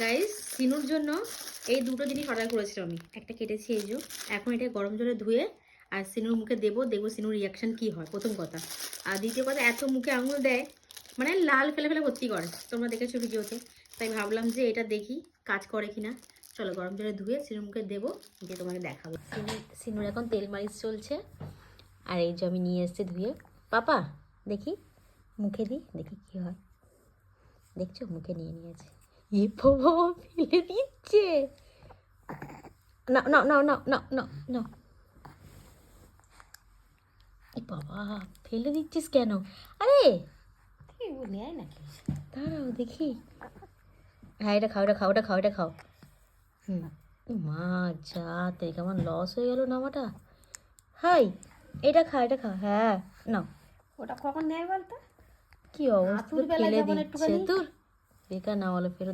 Guys, সিনুর জন্য এই দুটো জিনিস অর্ডার করেছিলাম আমি। একটা কেটেছি এই যে, এখন এটা গরম জলে ধুয়ে আর সিনুর মুখে দেবো, দেখবো সিনুর রিয়াকশন কি হয়, প্রথম কথা। আর দ্বিতীয় কথা, এত মুখে আঙুল দেয়, মানে লাল ফেলে ফেলে ভর্তি করে, তোমরা দেখেছো ভিডিওতে। তাই ভাবলাম যে এটা দেখি কাজ করে কিনা। চলো গরম জলে ধুয়ে সিনুর মুখে দেবো, দিয়ে তোমাকে দেখাবো। সিনুর এখন তেল মালিশ চলছে। আর এই যে আমি নিয়ে এসেছি ধুয়ে। পাপা দেখি, মুখে দিই, দেখি কি হয়। দেখছো, মুখে নিয়ে নিয়েছে। এ বাবা, ফেলে দিচ্ছে। না না না না না না না, এ বাবা, ফেলে দিচ্ছিস কেন? আরে নেয় নাকি, দাঁড়াও দেখি। হ্যাঁ, এটা খাও, এটা খাও, এটা খাও, এটা খাও। হুম, মা যা, তাই কেমন লস হয়ে গেল নামাটা। হাই, এটা খা, এটা খা, হ্যাঁ না। ওটা কখন নেয় বলতো? কি অবস্থা, ফেলে দিচ্ছে। তোর বেকার না, বলো ফেরত